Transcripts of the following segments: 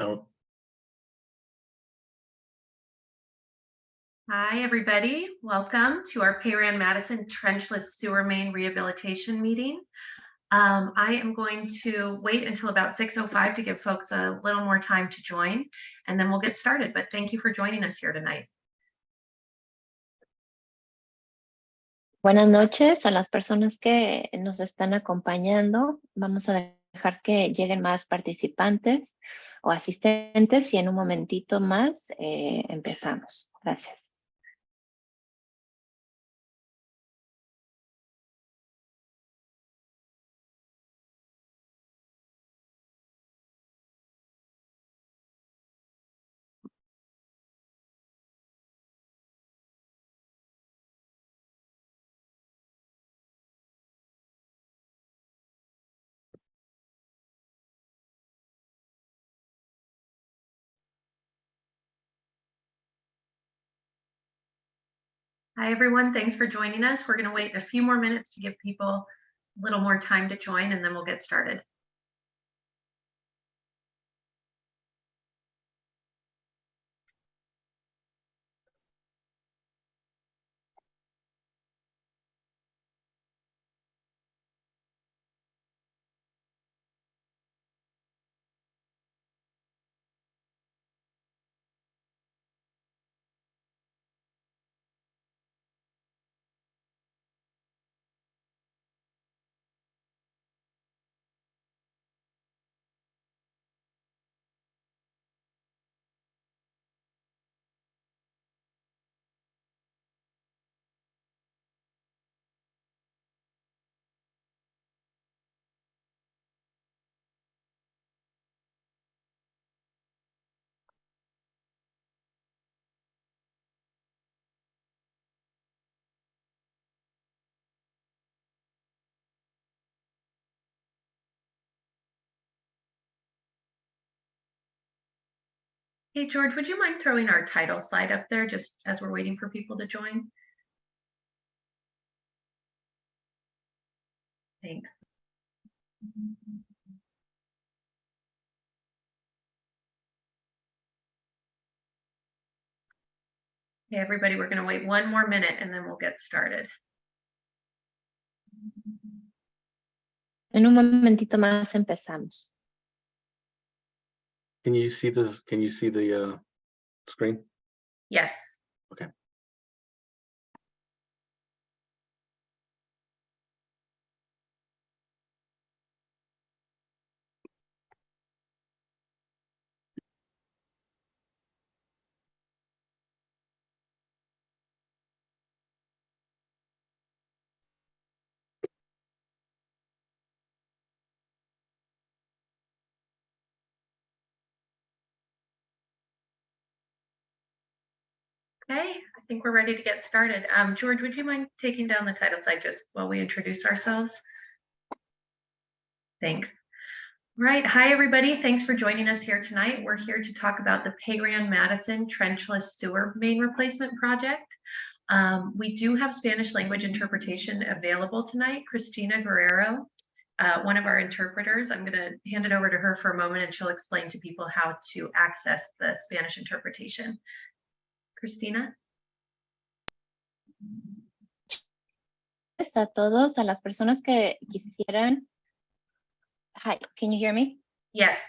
Oh, Hi, everybody. Welcome to our Payran Madison trenchless sewer main rehabilitation meeting. I am going to wait until about 6:05 to give folks a little more time to join, and then we'll get started. But thank you for joining us here tonight. Buenas noches a las personas que nos están acompañando. Vamos a dejar que lleguen más participantes o asistentes y en un momentito más empezamos. Gracias. Hi, everyone. Thanks for joining us. We're going to wait a few more minutes to give people a little more time to join, and then we'll get started. Hey, George, would you mind throwing our title slide up there just as we're waiting for people to join? Thanks. Okay, everybody, we're going to wait one more minute and then we'll get started. En un momentito más empezamos. can you see the screen? Yes. Okay. Okay, I think we're ready to get started. George, would you mind taking down the title slide just while we introduce ourselves? Thanks. Right. Hi, everybody. Thanks for joining us here tonight. We're here to talk about the Payran Madison trenchless sewer main replacement project. We do have Spanish language interpretation available tonight. Cristina Guerrero, one of our interpreters, I'm going to hand it over to her for a moment and she'll explain to people how to access the Spanish interpretation. Cristina. A todos, a las personas que quisieran. Hi, can you hear me? Yes.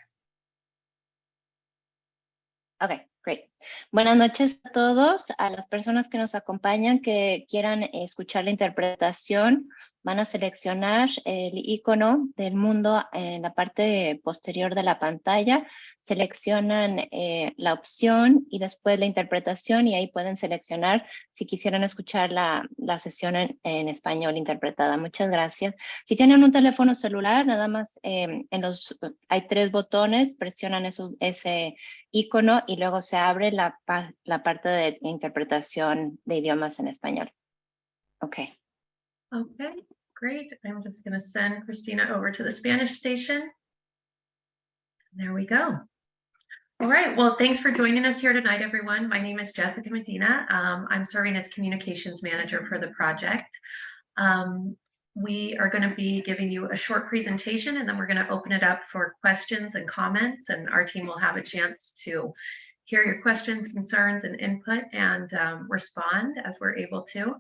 Okay, great. Buenas noches a todos, a las personas que nos acompañan que quieran escuchar la interpretación. Van a seleccionar el icono del mundo en la parte posterior de la pantalla. Seleccionan la opción y después la interpretación y ahí pueden seleccionar si quisieran escuchar la sesión en español interpretada. Muchas gracias. Si tienen un teléfono celular, nada más hay 3 botones, presionan ese icono y luego se abre la parte de interpretación de idiomas en español. Okay. Okay, great. I'm just going to send Cristina over to the Spanish station. There we go. All right. Well, thanks for joining us here tonight, everyone. My name is Jessica Medina. I'm serving as communications manager for the project. We are going to be giving you a short presentation, and then we're going to open it up for questions and comments, and our team will have a chance to hear your questions, concerns, and input, and respond as we're able to.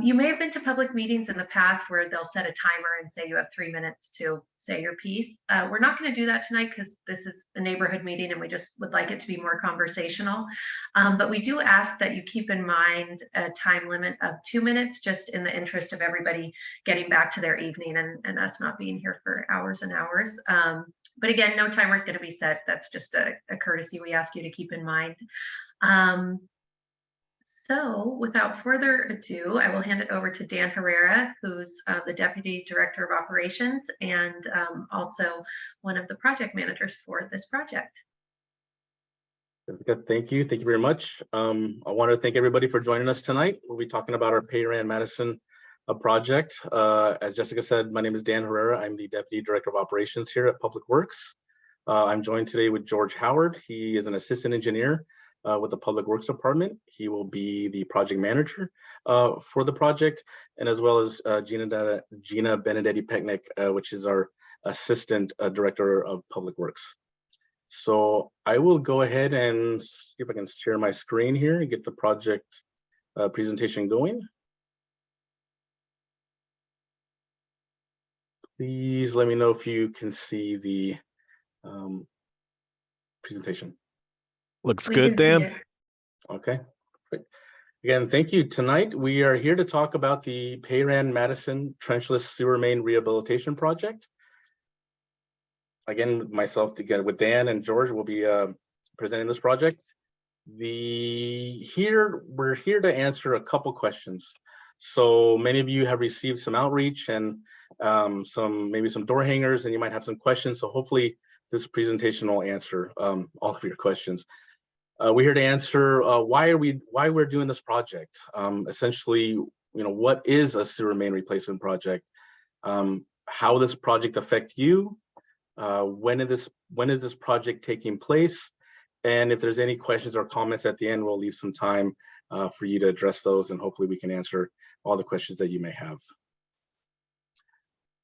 You may have been to public meetings in the past where they'll set a timer and say you have 3 minutes to say your piece. We're not going to do that tonight because this is a neighborhood meeting and we just would like it to be more conversational. But we do ask that you keep in mind a time limit of 2 minutes, just in the interest of everybody getting back to their evening and us not being here for hours and hours. But again, no timer is going to be set. That's just a courtesy we ask you to keep in mind. So without further ado, I will hand it over to Dan Herrera, who's the Deputy Director of Operations and also one of the project managers for this project. Thank you. Thank you very much. I want to thank everybody for joining us tonight. We'll be talking about our Payran Madison project. As Jessica said, my name is Dan Herrera. I'm the Deputy Director of Operations here at Public Works. I'm joined today with George Howard. He is an assistant engineer with the Public Works Department. He will be the project manager for the project, and as well as Gina Benedetti-Peknik, which is our assistant director of Public Works. So I will go ahead and see if I can share my screen here and get the project presentation going. Please let me know if you can see the presentation. Looks good, Dan. Okay, great. Again, thank you. Tonight, we are here to talk about the Payran Madison Trenchless Sewer Main Rehabilitation Project. Again, myself together with Dan and George will be presenting this project. We're here to answer a couple questions. So many of you have received some outreach and maybe some door hangers, and you might have some questions. So hopefully this presentation will answer all of your questions. We're here to answer why we're doing this project. Essentially, what is a sewer main replacement project? How this project affect you? When is this project taking place? And if there's any questions or comments at the end, we'll leave some time for you to address those, and hopefully we can answer all the questions that you may have.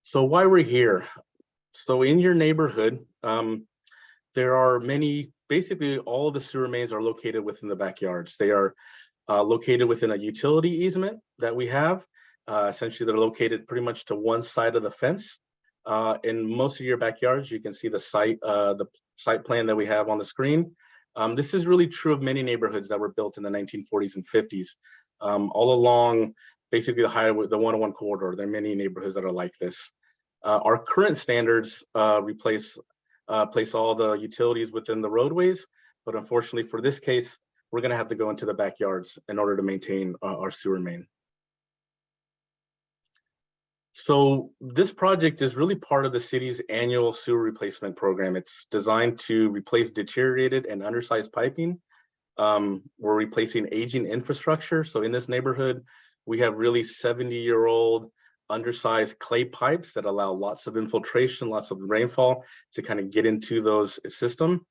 So why we're here? So in your neighborhood, there are basically all of the sewer mains are located within the backyards. They are located within a utility easement that we have. Essentially, they're located pretty much to one side of the fence. In most of your backyards, you can see the site plan that we have on the screen. This is really true of many neighborhoods that were built in the 1940s and 50s. All along, basically the 101 corridor, there are many neighborhoods that are like this. Our current standards place all the utilities within the roadways, but unfortunately for this case, we're going to have to go into the backyards in order to maintain our sewer main. So this project is really part of the city's annual sewer replacement program. It's designed to replace deteriorated and undersized piping. We're replacing aging infrastructure. So in this neighborhood, we have really 70-year-old undersized clay pipes that allow lots of infiltration, lots of rainfall to kind of get into those system.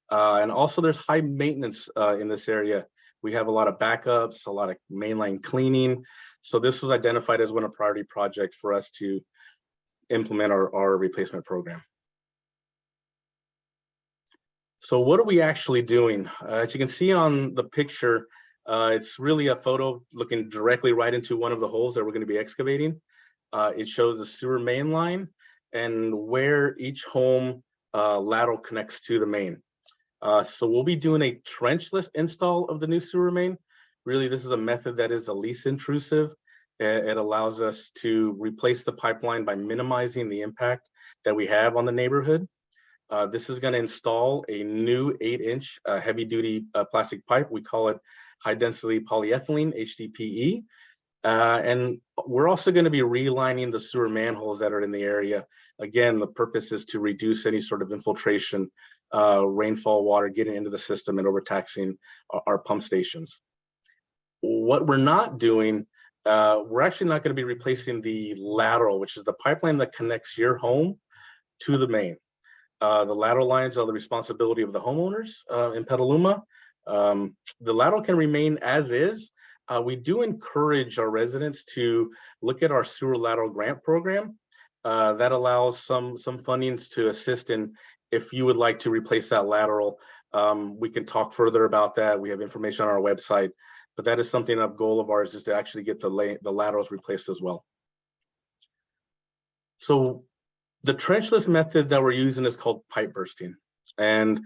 And also there's high maintenance in this area. We have a lot of backups, a lot of mainline cleaning. So this was identified as one of priority projects for us to implement our replacement program. So what are we actually doing? As you can see on the picture, it's really a photo looking directly right into one of the holes that we're going to be excavating. It shows the sewer main line and where each home lateral connects to the main. So we'll be doing a trenchless install of the new sewer main. Really, this is a method that is the least intrusive. It allows us to replace the pipeline by minimizing the impact that we have on the neighborhood. This is going to install a new 8-inch heavy-duty plastic pipe. We call it high-density polyethylene, HDPE. And we're also going to be relining the sewer manholes that are in the area. Again, the purpose is to reduce any sort of infiltration, rainfall water getting into the system and overtaxing our pump stations. What we're not doing, we're actually not going to be replacing the lateral, which is the pipeline that connects your home to the main. The lateral lines are the responsibility of the homeowners in Petaluma. The lateral can remain as is, we do encourage our residents to look at our sewer lateral grant program. That allows some fundings to assist in if you would like to replace that lateral. We can talk further about that. We have information on our website, but that is something, a goal of ours is to actually get the laterals replaced as well. So the trenchless method that we're using is called pipe bursting. And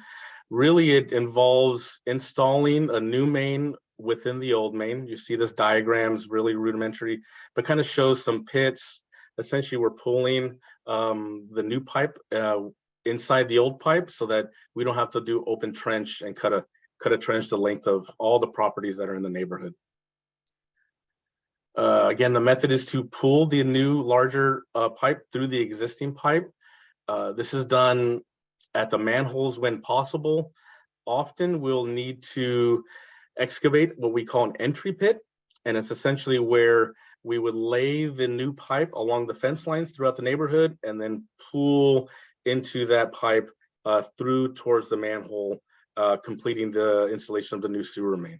really it involves installing a new main within the old main. You see this diagram is really rudimentary, but kind of shows some pits. Essentially, we're pulling the new pipe inside the old pipe so that we don't have to do open trench and cut a trench the length of all the properties that are in the neighborhood. Again, the method is to pull the new larger pipe through the existing pipe. This is done at the manholes when possible. Often we'll need to excavate what we call an entry pit, and it's essentially where we would lay the new pipe along the fence lines throughout the neighborhood and then pull into that pipe through towards the manhole, completing the installation of the new sewer main.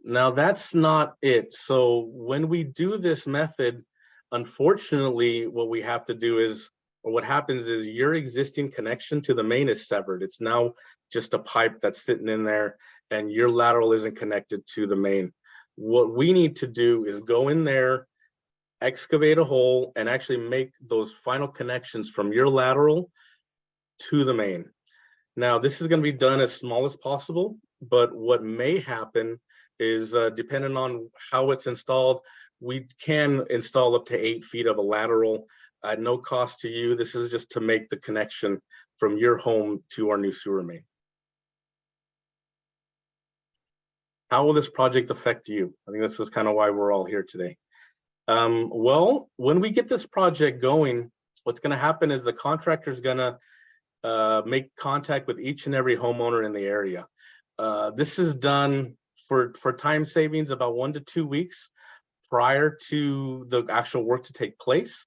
Now that's not it. So when we do this method, unfortunately, what we have to do is, or what happens is your existing connection to the main is severed. It's now just a pipe that's sitting in there and your lateral isn't connected to the main. What we need to do is go in there, excavate a hole, and actually make those final connections from your lateral to the main. Now, this is going to be done as small as possible, but what may happen is depending on how it's installed, we can install up to 8 feet of a lateral at no cost to you. This is just to make the connection from your home to our new sewer main. How will this project affect you? I think this is kind of why we're all here today. Well, when we get this project going, what's going to happen is the contractor is going to make contact with each and every homeowner in the area. This is done for time savings about 1 to 2 weeks prior to the actual work to take place.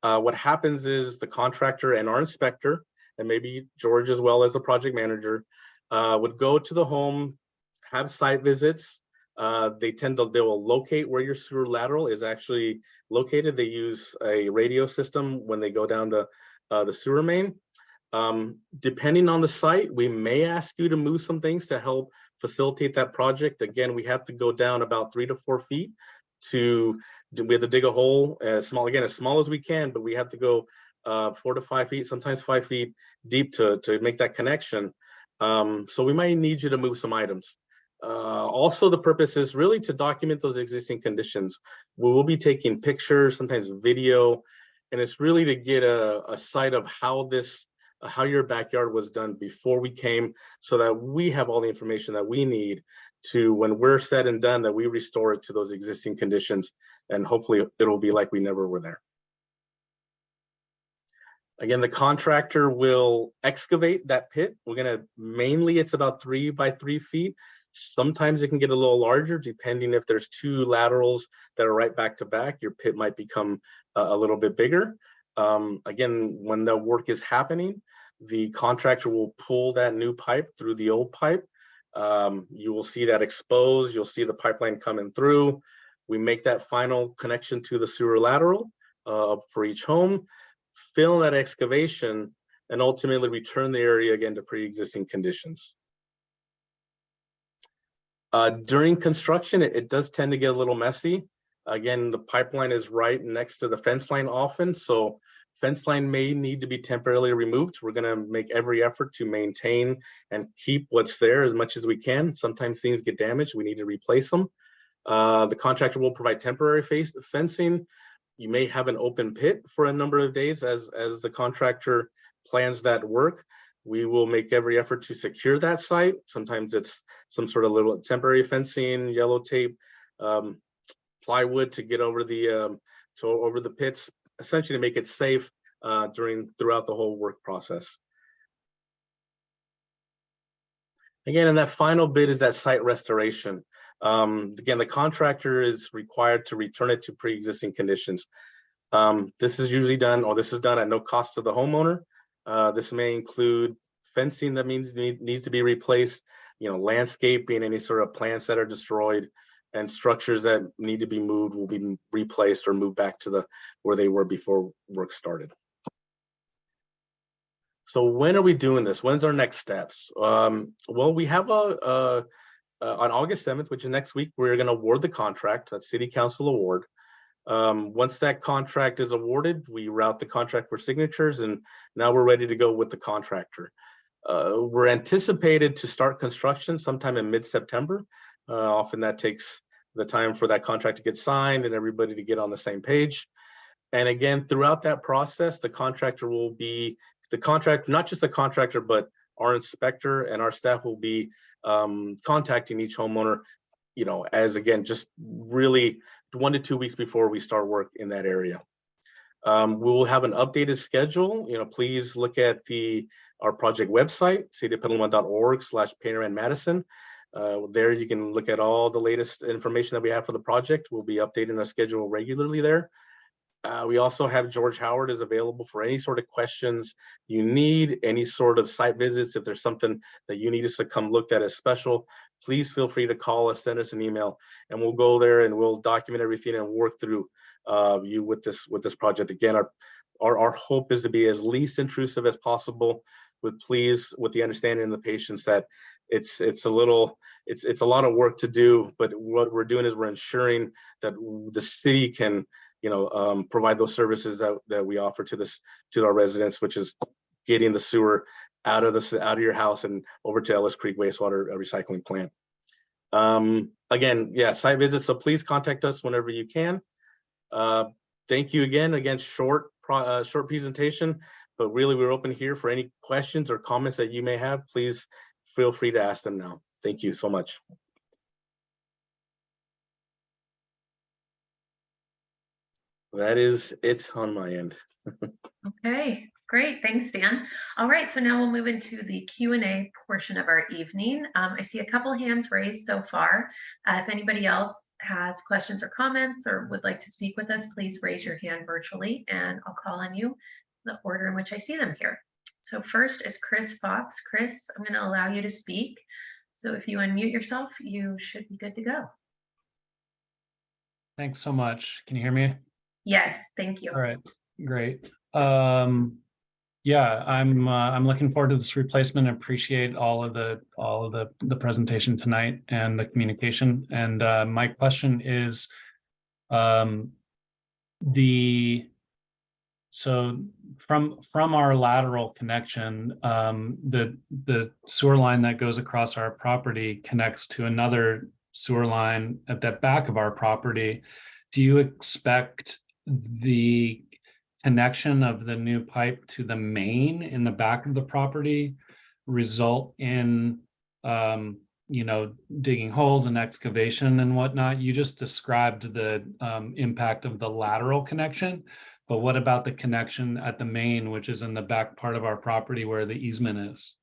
What happens is the contractor and our inspector, and maybe George as well as the project manager, would go to the home, have site visits. They will locate where your sewer lateral is actually located. They use a radio system when they go down the sewer main. Depending on the site, we may ask you to move some things to help facilitate that project. Again, we have to go down about 3 to 4 feet we have to dig a hole as small as we can, but we have to go 4 to 5 feet, sometimes 5 feet deep to make that connection. So we might need you to move some items. Also, the purpose is really to document those existing conditions. We will be taking pictures, sometimes video, and it's really to get a sight of how your backyard was done before we came, so that we have all the information that we need to, when we're said and done, that we restore it to those existing conditions, and hopefully it'll be like we never were there. Again, the contractor will excavate that pit. Mainly it's about 3 by 3 feet. Sometimes it can get a little larger depending if there's 2 laterals that are right back to back. Your pit might become a little bit bigger. Again, when the work is happening, the contractor will pull that new pipe through the old pipe. You will see that exposed. You'll see the pipeline coming through. We make that final connection to the sewer lateral for each home, fill that excavation, and ultimately return the area again to pre-existing conditions. During construction, it does tend to get a little messy. Again, the pipeline is right next to the fence line often, so fence line may need to be temporarily removed. We're gonna make every effort to maintain and keep what's there as much as we can. Sometimes things get damaged, we need to replace them. The contractor will provide temporary fencing. You may have an open pit for a number of days as the contractor plans that work. We will make every effort to secure that site. Sometimes it's some sort of little temporary fencing, yellow tape, plywood to get over the pits, essentially to make it safe throughout the whole work process. Again, and that final bit is that site restoration. Again, the contractor is required to return it to pre-existing conditions. This is done at no cost to the homeowner. This may include fencing that needs to be replaced. landscaping, any sort of plants that are destroyed, and structures that need to be moved will be replaced or moved back to where they were before work started. So when are we doing this? When's our next steps? Well, we have on August 7th, which is next week, we're going to award the contract, a city council award. Once that contract is awarded, we route the contract for signatures, and now we're ready to go with the contractor. We're anticipated to start construction sometime in mid-September. Often that takes the time for that contract to get signed and everybody to get on the same page. And again, throughout that process, the contractor will be not just the contractor, but our inspector and our staff will be contacting each homeowner, as again, just really 1 to 2 weeks before we start work in that area. We will have an updated schedule. Please look at our project website, cityofpetaluma.org/Payran Madison. There you can look at all the latest information that we have for the project. We'll be updating our schedule regularly there. We also have George Howard is available for any sort of questions you need, any sort of site visits. If there's something that you need us to come look at as special, please feel free to call us, send us an email, and we'll go there and we'll document everything and work through you with this project. Again, our hope is to be as least intrusive as possible, with the understanding and the patience that it's a lot of work to do, but what we're doing is we're ensuring that the city can provide those services that we offer to our residents, which is getting the sewer out of your house and over to Ellis Creek wastewater recycling plant. Again, site visits. So please contact us whenever you can. Thank you again. Again, short presentation, but really we're open here for any questions or comments that you may have. Please feel free to ask them now. Thank you so much. That is it on my end. Okay, great. Thanks, Dan. All right, so now we'll move into the Q&A portion of our evening. I see a couple hands raised so far. If anybody else has questions or comments or would like to speak with us, please raise your hand virtually and I'll call on you in the order in which I see them here. So first is Chris Fox. Chris, I'm going to allow you to speak. So if you unmute yourself, you should be good to go. Thanks so much. Can you hear me? Yes, thank you. All right, great. Yeah, I'm looking forward to this replacement. I appreciate all of the presentation tonight and the communication. And my question is, so from our lateral connection, the sewer line that goes across our property connects to another sewer line at the back of our property. Do you expect the connection of the new pipe to the main in the back of the property result in digging holes and excavation and whatnot? You just described the impact of the lateral connection, but what about the connection at the main, which is in the back part of our property where the easement is?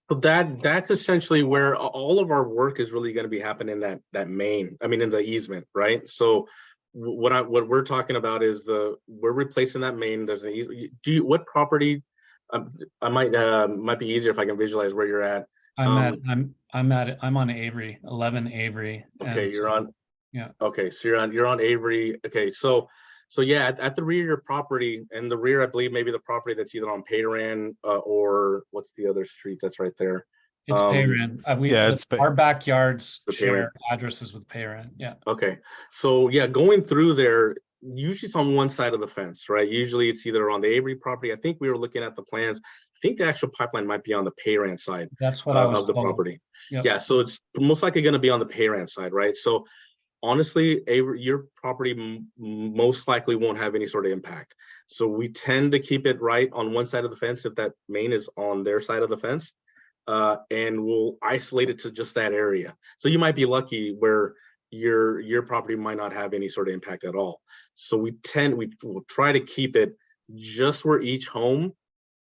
So that's essentially where all of our work is really going to be happening, in in the easement, right? So what we're talking about is we're replacing that main. There's an easement. What property? I might be easier if I can visualize where you're at. I'm on Avery, 11 Avery. Okay, you're on. Yeah. Okay, so you're on Avery. Okay, so yeah, at the rear of your property, and the rear, I believe maybe the property that's either on Payran or what's the other street that's right there? It's Payran. Our backyards share addresses with Payran. Yeah. Okay, so yeah, going through there, usually it's on one side of the fence, right? Usually it's either on the Avery property. I think we were looking at the plans. I think the actual pipeline might be on the Payran side. That's what I was of the told. property. Yep. Yeah, so it's most likely going to be on the Payran side, right? So honestly, your property most likely won't have any sort of impact. So we tend to keep it right on one side of the fence if that main is on their side of the fence, and we'll isolate it to just that area. So you might be lucky where your property might not have any sort of impact at all. So we'll try to keep it just where each home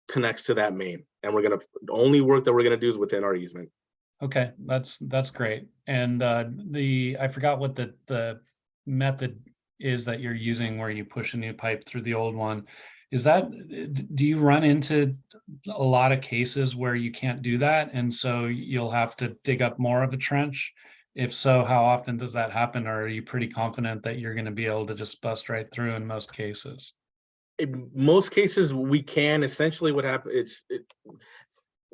connects to that main, and the only work that we're gonna do is within our easement. Okay, that's great. And I forgot what the method is that you're using where you push a new pipe through the old one. Is that, do you run into a lot of cases where you can't do that, and so you'll have to dig up more of a trench? If so, how often does that happen, or are you pretty confident that you're going to be able to just bust right through in most cases? In most cases, we can. Essentially, what happens,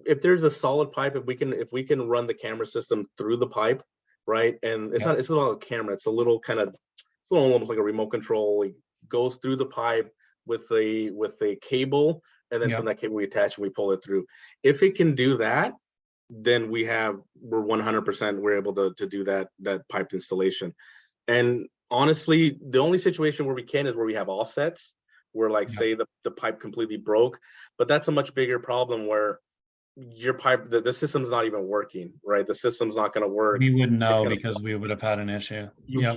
if there's a solid pipe, if we can run the camera system through the pipe, right? And it's not a camera, it's a little almost like a remote control. It goes through the pipe with a cable, and then from that cable we attach and we pull it through. If it can do that, then we're 100%, we're able to do that pipe installation. And honestly, the only situation where we can is where we have offsets, where like say the pipe completely broke, but that's a much bigger problem where your pipe, the system's not even working, right? The system's not going to work. We wouldn't know because we would have had an issue.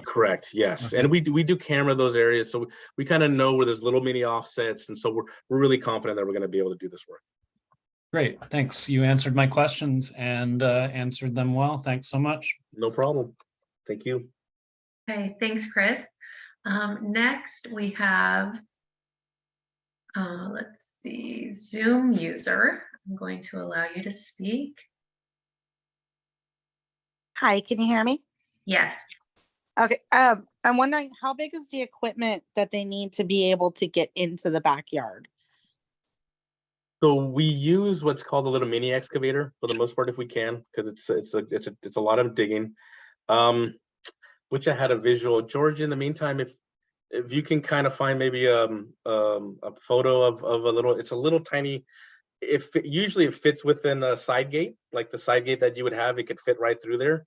Correct, yes. Okay. And we do camera those areas, so we kind of know where there's little mini offsets, and so we're really confident that we're going to be able to do this work. Great, thanks. You answered my questions and answered them well. Thanks so much. No problem. Thank you. Okay, thanks, Chris. Next, we have, let's see, Zoom user. I'm going to allow you to speak. Hi, can you hear me? Yes. Okay. I'm wondering how big is the equipment that they need to be able to get into the backyard? So we use what's called a little mini excavator for the most part, if we can, because it's a lot of digging. Which I had a visual. George, in the meantime, if you can kind of find maybe a photo of a little, it's a little tiny. Usually it fits within a side gate, like the side gate that you would have. It could fit right through there.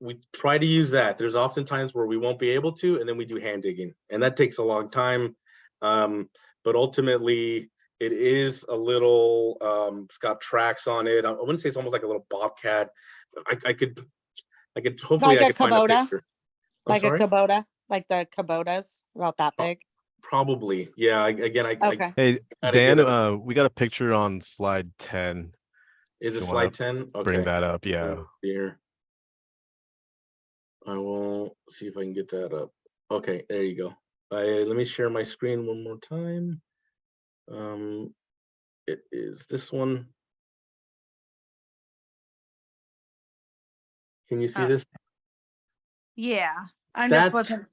We try to use that. There's often times where we won't be able to, and then we do hand digging, and that takes a long time. But ultimately, it is a little. It's got tracks on it. I wouldn't say it's almost like a little bobcat. I could hopefully Like I could find a Kubota? picture. Like a Kubota, like the Kubotas, about that big? Probably, yeah. Okay. Hey, gotta Dan, get a- we got a picture on slide 10. Is it you slide wanna 10? Okay. Bring that up, yeah. Here. I will see if I can get that up. Okay, there you go. Let me share my screen one more time. It is this one. Can you see this? Yeah, I That's- just wasn't.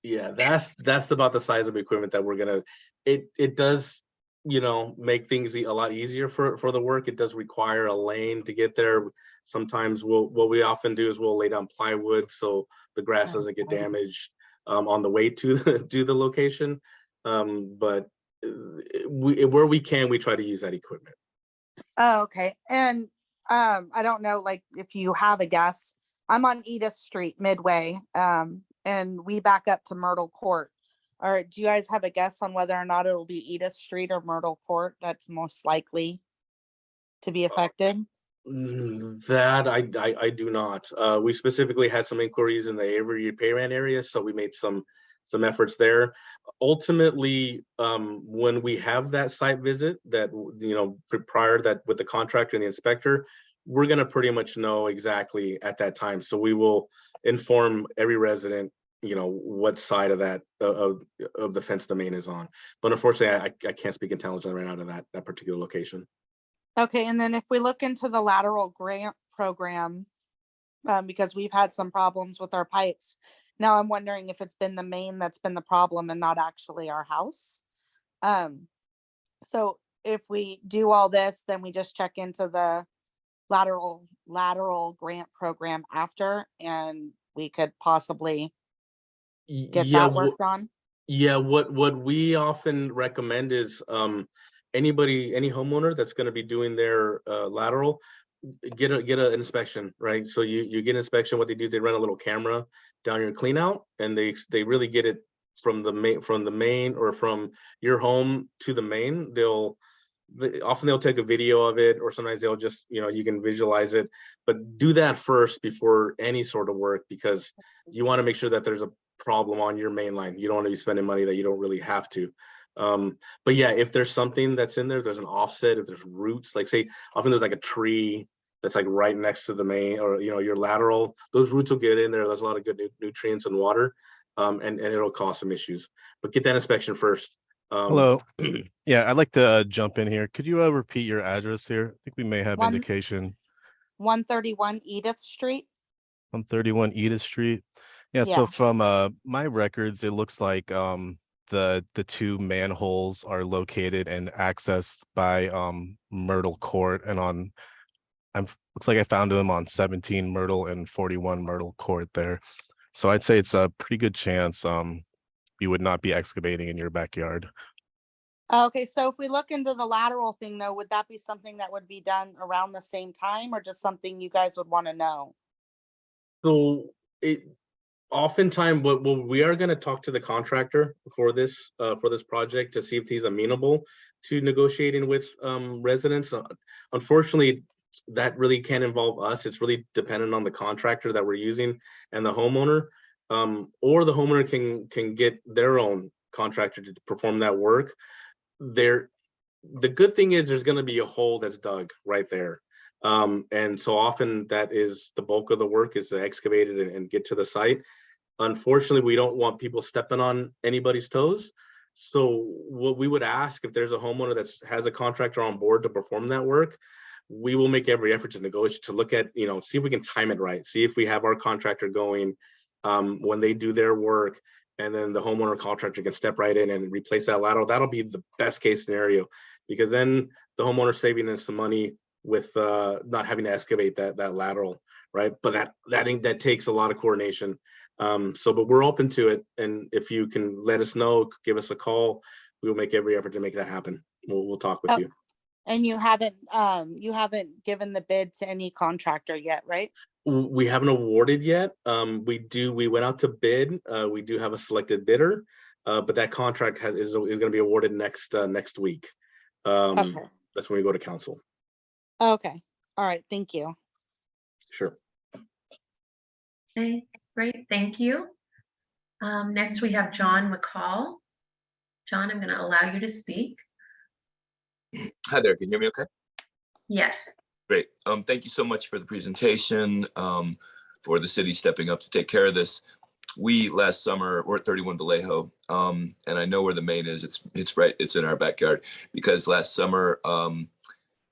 Yeah, that's about the size of equipment that we're gonna. It does, make things a lot easier for the work. It does require a lane to get there. Sometimes what we often do is we'll lay down plywood so the grass doesn't get damaged on the way to the location. But where we can, we try to use that equipment. Oh, okay. And I don't know, like, if you have a guess. I'm on Edith Street Midway, and we back up to Myrtle Court. Or do you guys have a guess on whether or not it'll be Edith Street or Myrtle Court that's most likely to be affected? That I do not. We specifically had some inquiries in the Avery Payran area, so we made some efforts there. Ultimately, when we have that site visit, that prior that with the contractor and the inspector, we're going to pretty much know exactly at that time. So we will inform every resident, what side of that of the fence the main is on. But unfortunately, I can't speak intelligently right now to that particular location. Okay, and then if we look into the lateral grant program, because we've had some problems with our pipes. Now I'm wondering if it's been the main that's been the problem and not actually our house. So if we do all this, then we just check into the lateral grant program after, and we could possibly get that worked on. Yeah, what we often recommend is any homeowner that's going to be doing their lateral, get an inspection, right? So you get an inspection. What they do is they run a little camera down your clean out, and they really get it from the main or from your home to the main. Often they'll take a video of it, or sometimes they'll just, you can visualize it, but do that first before any sort of work, because you want to make sure that there's a problem on your main line. You don't want to be spending money that you don't really have to. But yeah, if there's something that's in there's an offset, if there's roots, like say, often there's like a tree that's like right next to the main, or your lateral, those roots will get in there. There's a lot of good nutrients and water. and it'll cause some issues. But get that inspection first. Hello. Yeah, I'd like to jump in here. Could you repeat your address here? I think we may have One- indication. 131 Edith Street. 131 Edith Street. Yeah, Yeah. so from my records, it looks like the two manholes are located and accessed by Myrtle Court, and on looks like I found them on 17 Myrtle and 41 Myrtle Court there. So I'd say it's a pretty good chance you would not be excavating in your backyard. Okay, so if we look into the lateral thing though, would that be something that would be done around the same time or just something you guys would want to know? So oftentimes what we are going to talk to the contractor for this project to see if he's amenable to negotiating with residents. Unfortunately, that really can't involve us. It's really dependent on the contractor that we're using and the homeowner, or the homeowner can get their own contractor to perform that work. The good thing is there's going to be a hole that's dug right there. And so often that is the bulk of the work, is to excavate it and get to the site. Unfortunately, we don't want people stepping on anybody's toes. So what we would ask, if there's a homeowner that has a contractor on board to perform that work, we will make every effort to negotiate, to look at, see if we can time it right. See if we have our contractor going when they do their work, and then the homeowner contractor can step right in and replace that lateral. That'll be the best case scenario, because then the homeowner's saving us some money with not having to excavate that lateral, right? But that takes a lot of coordination. But we're open to it, and if you can let us know, give us a call, we will make every effort to make that happen. We'll talk with you. And you haven't given the bid to any contractor yet, right? We haven't awarded yet. We went out to bid. We do have a selected bidder, but that contract is going to be awarded next week. Okay. That's when we go to council. Okay. All right. Thank you. Sure. Okay, great, thank you. Next we have John McCall. John, I'm going to allow you to speak. Hi there, can you hear me okay? Yes. Great. Thank you so much for the presentation, for the city stepping up to take care of this. We last summer were at 31 Vallejo, and I know where the main is. It's in our backyard, because last summer,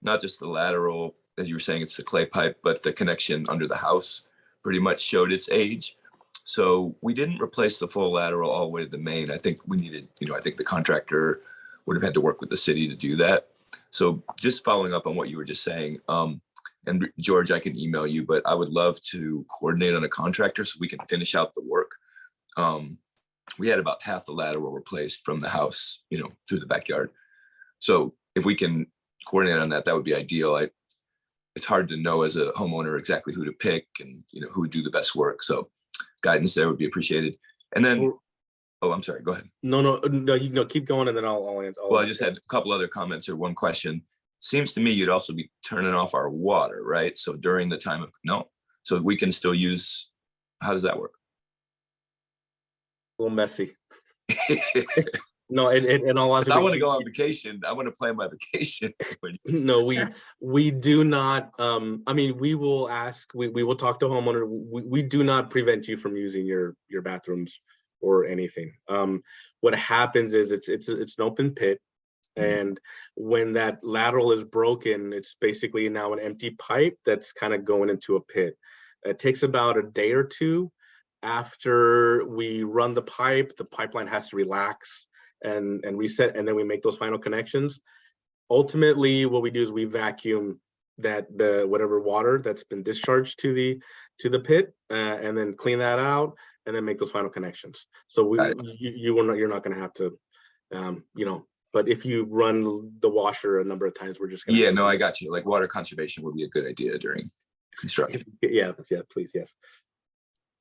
not just the lateral, as you were saying, it's the clay pipe, but the connection under the house pretty much showed its age. So we didn't replace the full lateral all the way to the main. I think we needed, I think the contractor would have had to work with the city to do that. So just following up on what you were just saying, and George, I can email you, but I would love to coordinate on a contractor so we can finish out the work. We had about half the lateral replaced from the house, through the backyard. So if we can coordinate on that, that would be ideal. It's hard to know as a homeowner exactly who to pick and, who would do the best work. So guidance there would be appreciated. And then, oh, I'm sorry, go ahead. No, you can keep going, and then I'll answer. Well, I just had a couple other comments or one question. Seems to me you'd also be turning off our water, right? So during the time of, so we can still use, how does that work? A little messy. No, and all I want to go on vacation. I want to plan my vacation. No, we do not. We will ask. We will talk to homeowner. We do not prevent you from using your bathrooms or anything. What happens is it's an open pit, and when that lateral is broken, it's basically now an empty pipe that's kind of going into a pit. It takes about a day or two after we run the pipeline has to relax and reset, and then we make those final connections. Ultimately, what we do is we vacuum the whatever water that's been discharged to the pit, and then clean that out, and then make those final connections. So you're not going to have to, But if you run the washer a number of times, we're just going to. Yeah, no, I got you. Like water conservation would be a good idea during construction. Yeah, please, yes.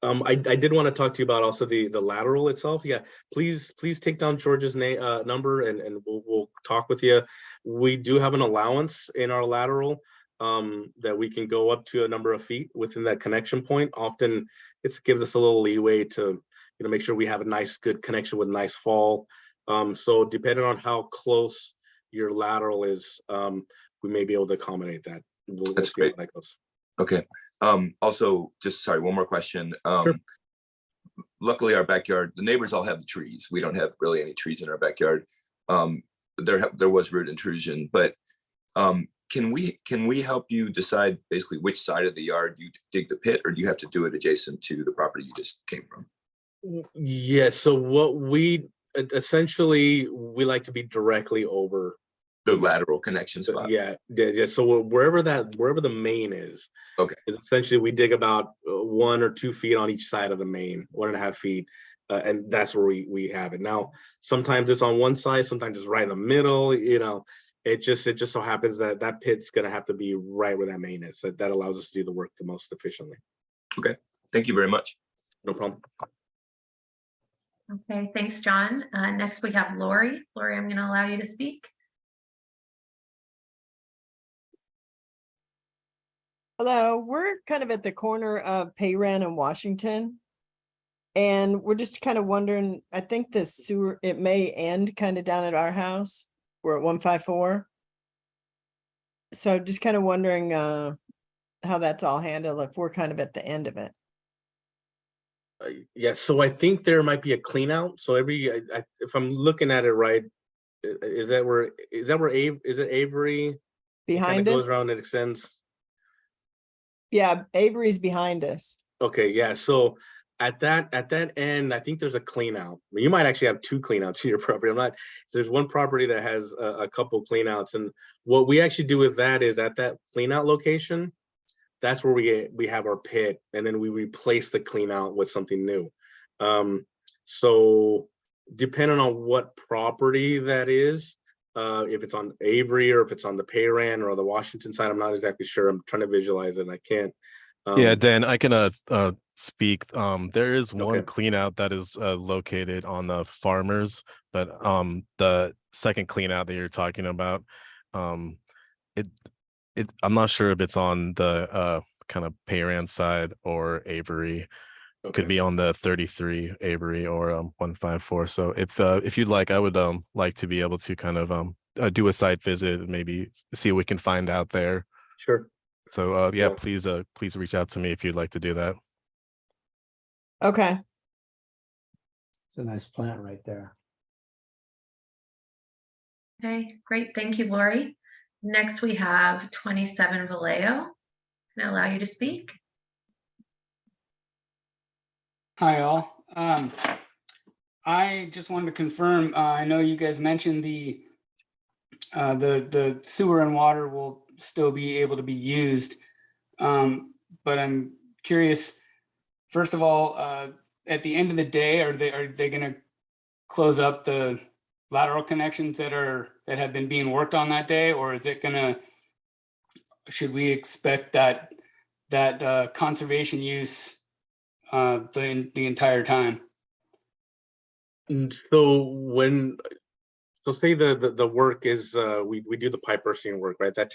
I did want to talk to you about also the lateral itself. Yeah, please take down George's number, and we'll talk with you. We do have an allowance in our lateral that we can go up to a number of feet within that connection point. Often it gives us a little leeway to make sure we have a nice good connection with nice fall. So depending on how close your lateral is, we may be able to accommodate that. That's great. That goes. Okay. Also, just sorry, one more question. Sure. luckily our backyard, the neighbors all have the trees. We don't have really any trees in our backyard. There was root intrusion, but can we help you decide basically which side of the yard you dig the pit, or do you have to do it adjacent to the property you just came from? Yes, so what we essentially, we like to be directly over The lateral connection spot. yeah. So wherever the main is, Okay. is essentially we dig about 1 or 2 feet on each side of the main, 1.5 feet, and that's where we have it. Now, sometimes it's on one side, sometimes it's right in the middle. You know, it just so happens that that pit's gonna have to be right where that main is. So that allows us to do the work the most efficiently. Okay. Thank you very much. No problem. Okay, thanks, John. Next we have Lori. Lori, I'm going to allow you to speak. Hello, we're kind of at the corner of Payran and Washington. And we're just kind of wondering, I think the sewer, it may end kind of down at our house. We're at 154. So just kind of wondering how that's all handled if we're kind of at the end of it. Yes, so I think there might be a clean out. So if I'm looking at it right, is it Avery? Behind It goes us? around and extends. Yeah, Avery's behind us. Okay, yeah. So at that end, I think there's a clean out. You might actually have 2 clean outs to your property. There's one property that has a couple clean outs, and what we actually do with that is at that clean out location, that's where we have our pit, and then we replace the clean out with something new. So depending on what property that is, if it's on Avery or if it's on the Payran or the Washington side, I'm not exactly sure. I'm trying to visualize it and I can't. Yeah, Dan, I can speak. There is one Okay. clean out that is located on the farmers, but the second clean out that you're talking about, I'm not sure if it's on the kind of Payran side or Avery. Okay. Could be on the 33 Avery or 154. So if you'd like, I would like to be able to kind of do a site visit and maybe see what we can find out there. Sure. So yeah, Yeah. please reach out to me if you'd like to do that. Okay. It's a nice plant right there. Okay, great. Thank you, Lori. Next we have 27 Vallejo. Can I allow you to speak? Hi, all. I just wanted to confirm, I know you guys mentioned the sewer and water will still be able to be used. But I'm curious, first of all, at the end of the day, are they going to close up the lateral connections that have been being worked on that day, or is it should we expect that conservation use the entire time? And so say the work is we do the pipe bursting work, right? That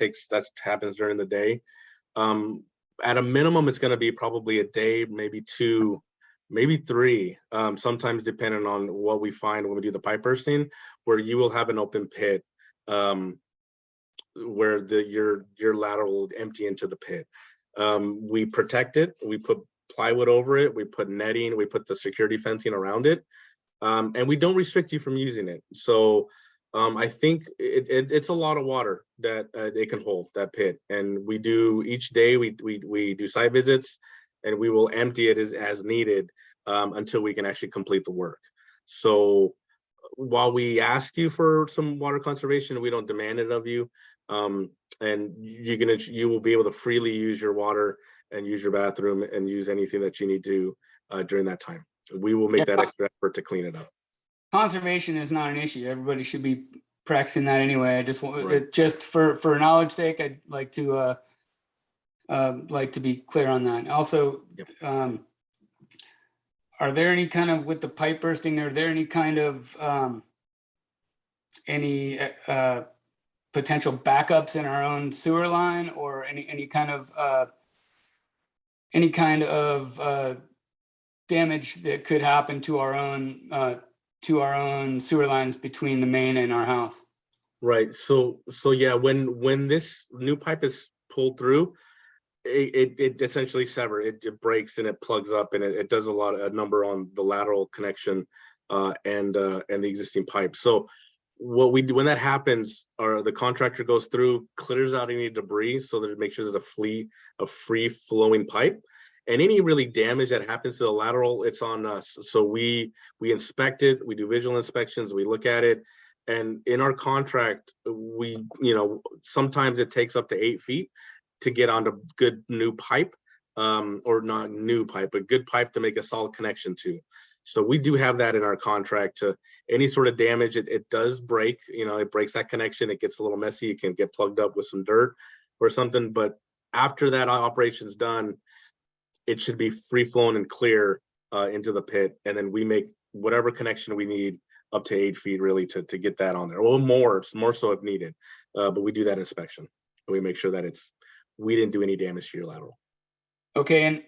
happens during the day. At a minimum, it's going to be probably a day, maybe 2, maybe 3, sometimes depending on what we find when we do the pipe bursting, where you will have an open pit where your lateral will empty into the pit. We protect it, we put plywood over it, we put netting, we put the security fencing around it, and we don't restrict you from using it. So I think it's a lot of water that they can hold, that pit. And we do each day, we do site visits, and we will empty it as needed until we can actually complete the work. So while we ask you for some water conservation, we don't demand it of you. And you will be able to freely use your water and use your bathroom and use anything that you need to during that time. We will make that extra effort to clean it up. Conservation is not an issue. Everybody should be practicing that anyway. I just want Right. just for knowledge sake, I'd like to be clear on that. Also, Yep. Are there any kind of, with the pipe bursting, are there any kind of potential backups in our own sewer line, or any kind of damage that could happen to our own sewer lines between the main and our house? Right. So yeah, when this new pipe is pulled through, It essentially it breaks and it plugs up, and it does a number on the lateral connection and the existing pipe. So what we do when that happens, the contractor goes through, clears out any debris so that it makes sure there's a free flowing pipe. And any really damage that happens to the lateral, it's on us. So we inspect it, we do visual inspections, we look at it. And in our contract, sometimes it takes up to 8 feet to get onto good new pipe, or not new pipe, but good pipe to make a solid connection to. So we do have that in our contract. To any sort of damage, it does break, it breaks that connection, it gets a little messy, it can get plugged up with some dirt or something. But after that operation's done, it should be free flowing and clear into the pit. And then we make whatever connection we need up to 8 feet really to get that on there, or more so if needed. But we do that inspection and we make sure that we didn't do any damage to your lateral. Okay, and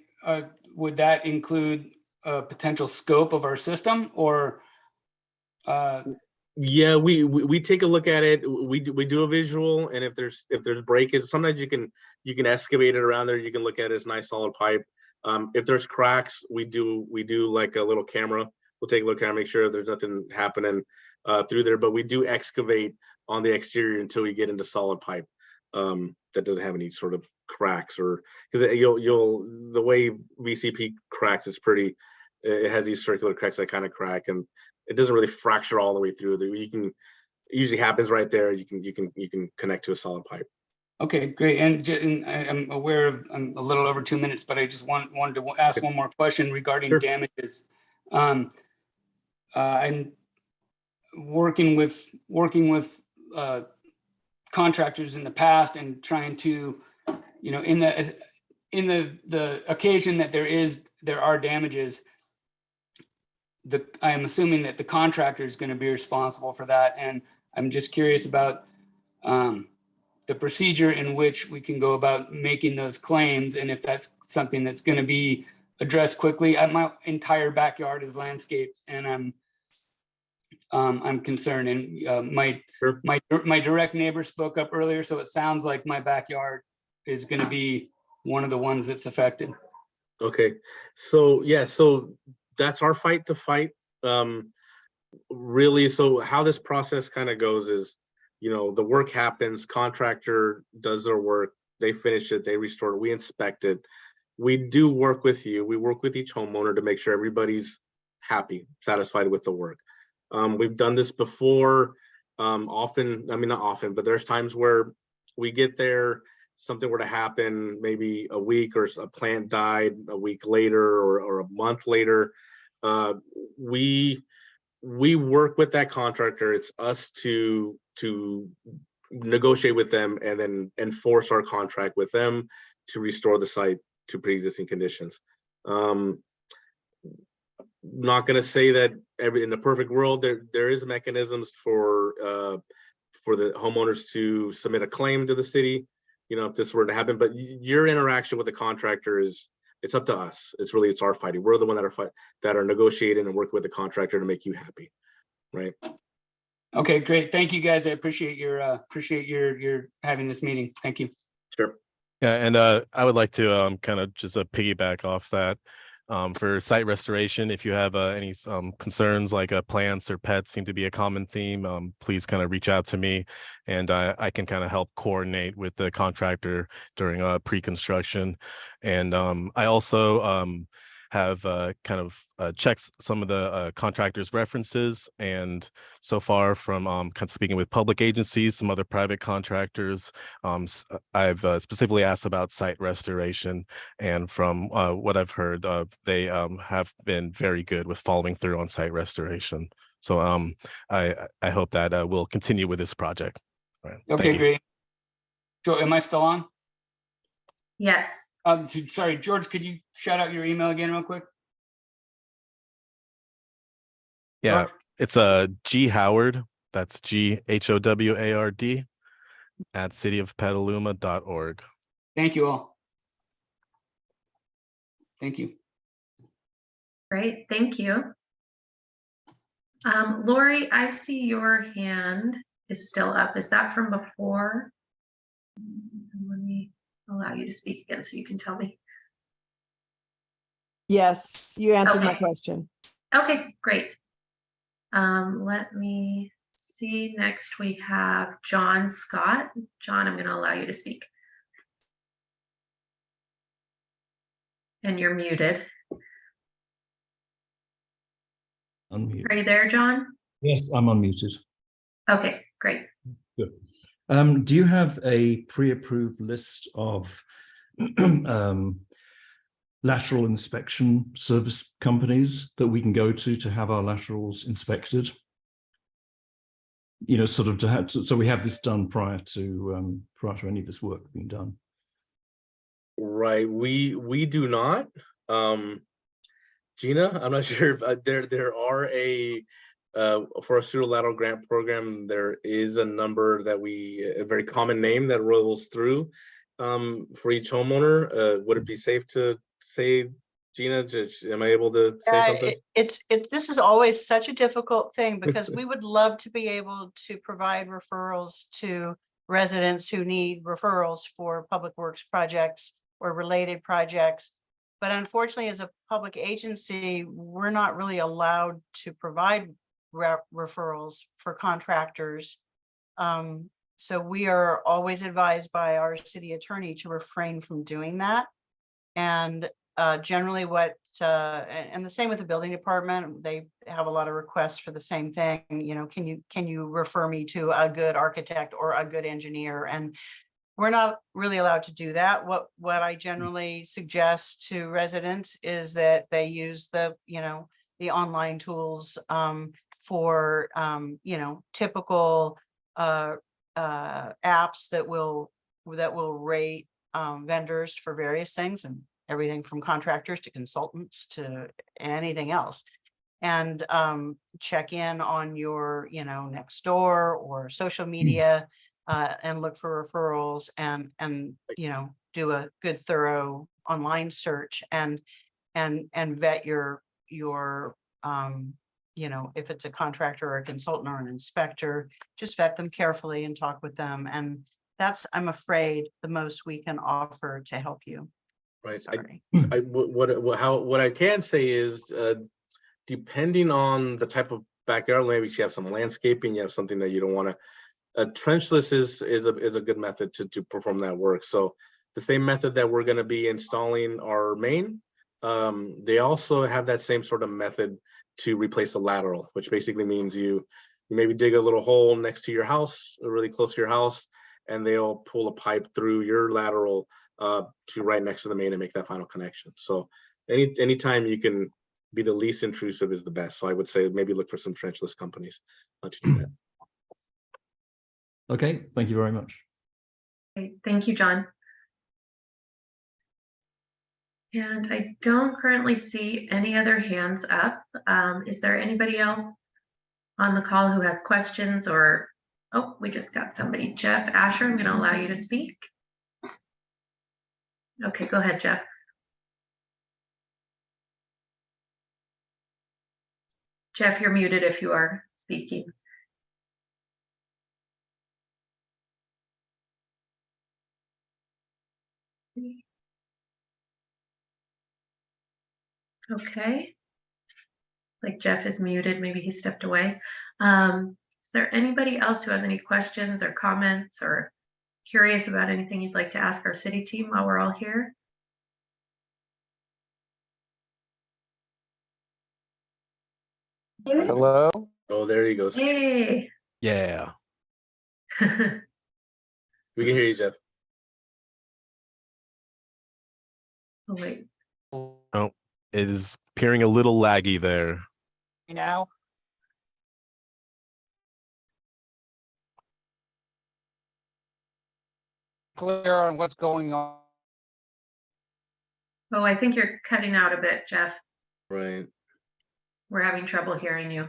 would that include a potential scope of our system, or? Yeah, we take a look at it. We do a visual, and if there's breakage, sometimes you can excavate it around there. You can look at it as nice solid pipe. If there's cracks, we do like a little camera. We'll take a look at it, make sure there's nothing happening through there. But we do excavate on the exterior until we get into solid pipe that doesn't have any sort of cracks, or because the way VCP cracks is it has these circular cracks that kind of crack, and it doesn't really fracture all the way through. It usually happens right there. You can connect to a solid pipe. Okay, great. And I'm aware I'm a little over 2 minutes, but I just wanted to ask one more question regarding Sure. damages. I'm working with contractors in the past and trying to, in the occasion that there are damages, I am assuming that the contractor is going to be responsible for that. And I'm just curious about the procedure in which we can go about making those claims, and if that's something that's going to be addressed quickly. My entire backyard is landscaped, and I'm concerned. And my direct neighbor spoke up earlier, so it sounds like my backyard is going to be one of the ones that's affected. Okay, so yeah, so that's our fight to fight. Really, so how this process kind of goes is, the work happens, contractor does their work, they finish it, they restore it, we inspect it. We do work with you. We work with each homeowner to make sure everybody's happy, satisfied with the work. We've done this before, often, I mean, not often, but there's times where we get there, something were to happen, maybe a week, or a plant died a week later, or a month later. We work with that contractor. It's us to negotiate with them and then enforce our contract with them to restore the site to pre-existing conditions. Not going to say that in the perfect world there is mechanisms for the homeowners to submit a claim to the city, if this were to happen. But your interaction with the contractor it's up to us. It's our fighting. We're the one that are negotiating and working with the contractor to make you happy, right? Okay, great. Thank you, guys. I appreciate your having this meeting. Thank you. Sure. Yeah, and I would like to kind of just piggyback off that. For site restoration, if you have any concerns like plants or pets seem to be a common theme, please kind of reach out to me, and I can kind of help coordinate with the contractor during pre-construction. And I also have kind of checked some of the contractors' references, and so far from kind of speaking with public agencies, some other private contractors, I've specifically asked about site restoration, and from what I've heard, they have been very good with following through on site restoration. So I hope that we'll continue with this project. All right. Okay, great. So am I still on? Yes. Sorry, George, could you shout out your email again real quick? Yeah, it's G Howard, that's GHOWARD at cityofpetaluma.org. Thank you all. Thank you. Great, thank you. Lori, I see your hand is still up. Is that from before? Let me allow you to speak again so you can tell me. Yes, you answered my Okay. question. Okay, great. Let me see. Next we have John Scott. John, I'm going to allow you to speak. And you're muted. Unmute. Are you there, John? Yes, I'm unmuted. Okay, great. Good. Do you have a pre-approved list of lateral inspection service companies that we can go to have our laterals inspected? You know, sort of to have, so we have this done prior to any of this work being done. Right, we do not. Gina, I'm not sure if there are for a sewer lateral grant program, there is a number that a very common name that rolls through for each homeowner. Would it be safe to say, Gina, am I able to say something? This is always such a difficult thing because we would love to be able to provide referrals to residents who need referrals for public works projects or related projects. But unfortunately, as a public agency, we're not really allowed to provide referrals for contractors. So we are always advised by our city attorney to refrain from doing that. And generally and the same with the building department, they have a lot of requests for the same thing. You know, can you refer me to a good architect or a good engineer? And we're not really allowed to do that. What I generally suggest to residents is that they use the online tools for typical apps that will rate vendors for various things, and everything from contractors to consultants to anything else, and check in on your next door or social media and look for referrals and do a good thorough online search and vet your if it's a contractor or a consultant or an inspector, just vet them carefully and talk with them. And that's, I'm afraid, the most we can offer to help you. Right. Sorry. What I can say is, depending on the type of backyard, maybe you have some landscaping, you have something that you don't want to. Trenchless is a good method to perform that work. So the same method that we're going to be installing our main, they also have that same sort of method to replace the lateral, which basically means you maybe dig a little hole next to your house, or really close to your house, and they'll pull a pipe through your lateral to right next to the main and make that final connection. So anytime you can be the least intrusive is the best. So I would say maybe look for some trenchless companies to do that. Okay, thank you very much. Great. Thank you, John. And I don't currently see any other hands up. Is there anybody else on the call who has questions or, oh, we just got somebody. Jeff Asher, I'm going to allow you to speak. Okay, go ahead, Jeff. Jeff, you're muted if you are speaking. Okay. Like Jeff is muted, maybe he stepped away. Is there anybody else who has any questions or comments or curious about anything you'd like to ask our city team while we're all here? Hello? Oh, there he goes. Hey. Yeah. We can hear you, Jeff. Oh, wait. Oh, it is appearing a little laggy there. Now, Clear on what's going on. Oh, I think you're cutting out a bit, Jeff. Right. We're having trouble hearing you.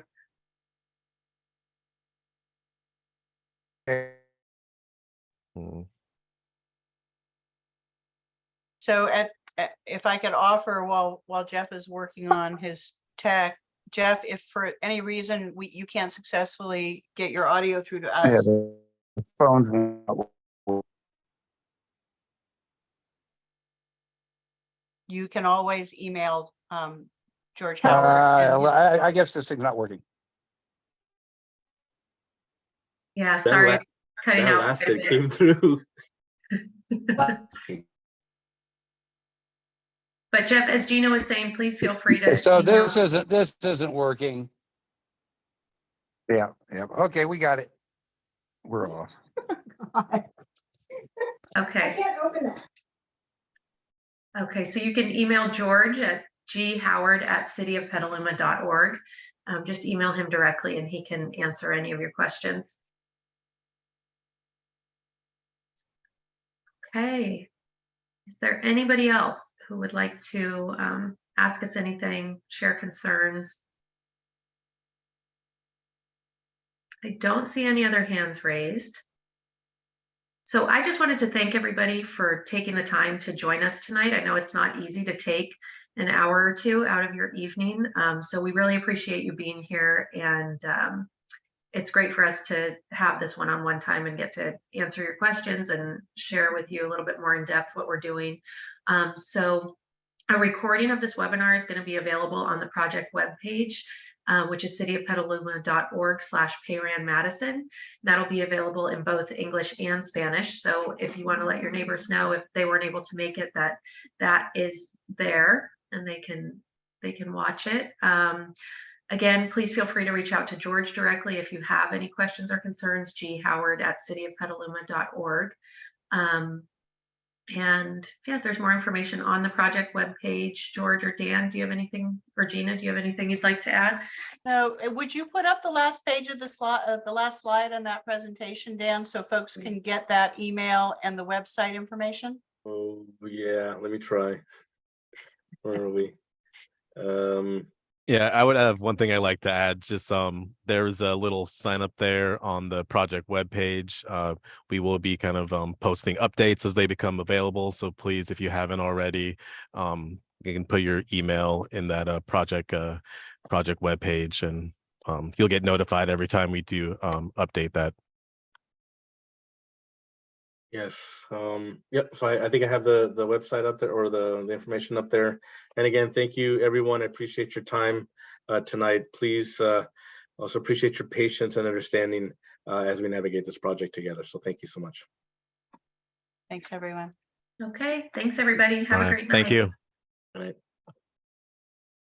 so if I could offer while Jeff is working on his tech, Jeff, if for any reason you can't successfully get your audio through to us, Yeah, the phone's you can always email George Howard. and he'll- I guess this thing's not working. Yeah, That sorry, la- cutting That out. last quite a bit bit. came through. But Jeff, as Gina was saying, please feel free to. So email. this isn't working. Yeah, yeah. Okay, we got it. We're off. Okay. Okay, so you can email George atghoward@cityofpetaluma.org. Just email him directly and he can answer any of your questions. Okay. Is there anybody else who would like to ask us anything, share concerns? I don't see any other hands raised. So I just wanted to thank everybody for taking the time to join us tonight. I know it's not easy to take an hour or two out of your evening. So we really appreciate you being here, and it's great for us to have this one-on-one time and get to answer your questions and share with you a little bit more in depth what we're doing. So a recording of this webinar is going to be available on the project webpage, which is cityofpetaluma.org/Payran Madison. That'll be available in both English and Spanish. So if you want to let your neighbors know if they weren't able to make it, that is there and they can watch it. Again, please feel free to reach out to George directly if you have any questions or concerns, ghoward@cityofpetaluma.org. And yeah, if there's more information on the project webpage. George or Dan, do you have anything, or Gina, do you have anything you'd like to add? No, would you put up the last page of the slide, the last slide on that presentation, Dan, so folks can get that email and the website information? Oh yeah, let me try. Where are we? Yeah, I would have one thing I like to add. Just there's a little sign up there on the project webpage. We will be kind of posting updates as they become available. So please, if you haven't already, you can put your email in that project webpage, and you'll get notified every time we do update that. Yes. Yep. So I think I have the website up there, or the information up there. And again, thank you, everyone. I appreciate your time tonight. Please also appreciate your patience and understanding as we navigate this project together. So thank you so much. Thanks, everyone. Okay, thanks everybody. Have All a right, great night. thank you. All right.